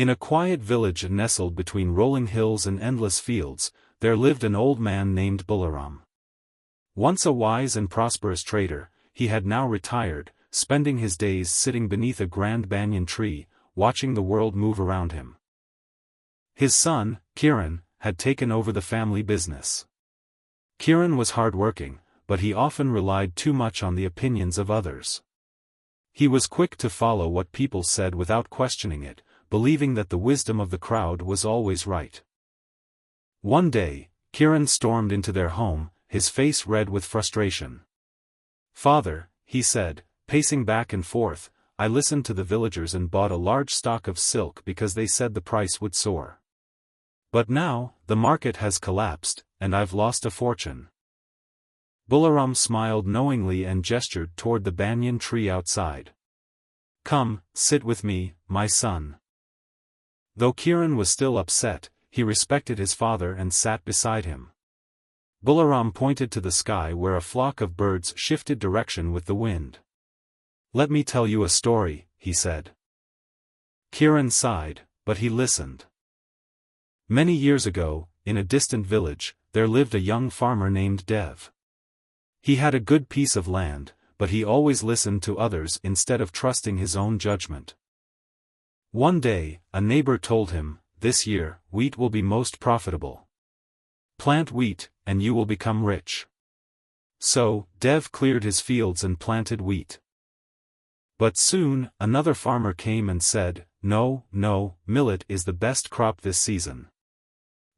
In a quiet village nestled between rolling hills and endless fields, there lived an old man named Balaram. Once a wise and prosperous trader, he had now retired, spending his days sitting beneath a grand banyan tree, watching the world move around him. His son, Kiran, had taken over the family business. Kiran was hard-working, but he often relied too much on the opinions of others. He was quick to follow what people said without questioning it, believing that the wisdom of the crowd was always right. One day, Kiran stormed into their home, his face red with frustration. "Father," he said, pacing back and forth, "I listened to the villagers and bought a large stock of silk because they said the price would soar. But now, the market has collapsed, and I've lost a fortune." Balaram smiled knowingly and gestured toward the banyan tree outside. "Come, sit with me, my son." Though Kiran was still upset, he respected his father and sat beside him. Balaram pointed to the sky where a flock of birds shifted direction with the wind. "Let me tell you a story," he said. Kiran sighed, but he listened. Many years ago, in a distant village, there lived a young farmer named Dev. He had a good piece of land, but he always listened to others instead of trusting his own judgment. One day, a neighbor told him, "This year, wheat will be most profitable. Plant wheat, and you will become rich." So, Dev cleared his fields and planted wheat. But soon, another farmer came and said, "No, millet is the best crop this season.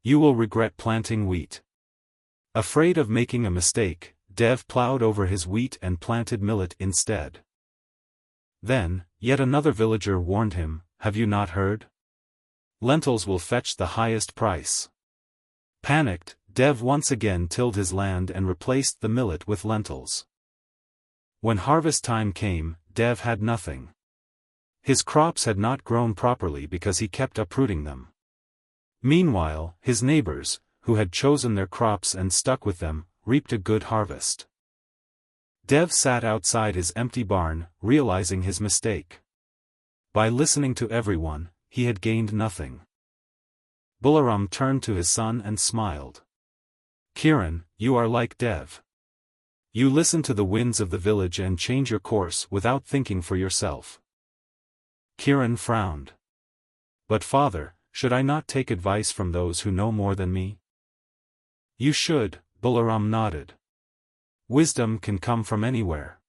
You will regret planting wheat." Afraid of making a mistake, Dev plowed over his wheat and planted millet instead. Then, yet another villager warned him, "Have you not heard? Lentils will fetch the highest price." Panicked, Dev once again tilled his land and replaced the millet with lentils. When harvest time came, Dev had nothing. His crops had not grown properly because he kept uprooting them. Meanwhile, his neighbors, who had chosen their crops and stuck with them, reaped a good harvest. Dev sat outside his empty barn, realizing his mistake. By listening to everyone, he had gained nothing. Balaram turned to his son and smiled. "Kiran, you are like Dev. You listen to the winds of the village and change your course without thinking for yourself." Kiran frowned. "But father, should I not take advice from those who know more than me?" "You should," Balaram nodded. "Wisdom can come from anywhere.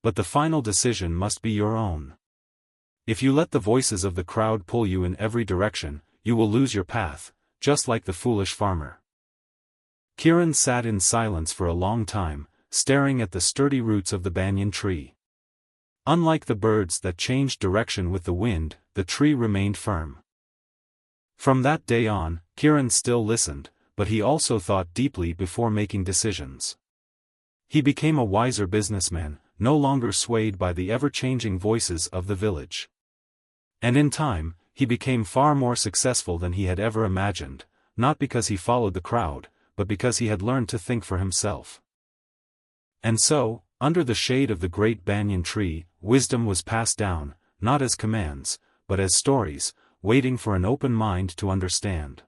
But the final decision must be your own. If you let the voices of the crowd pull you in every direction, you will lose your path, just like the foolish farmer." Kiran sat in silence for a long time, staring at the sturdy roots of the banyan tree. Unlike the birds that changed direction with the wind, the tree remained firm. From that day on, Kiran still listened, but he also thought deeply before making decisions. He became a wiser businessman, no longer swayed by the ever-changing voices of the village. And in time, he became far more successful than he had ever imagined, not because he followed the crowd, but because he had learned to think for himself. And so, under the shade of the great banyan tree, wisdom was passed down, not as commands, but as stories, waiting for an open mind to understand.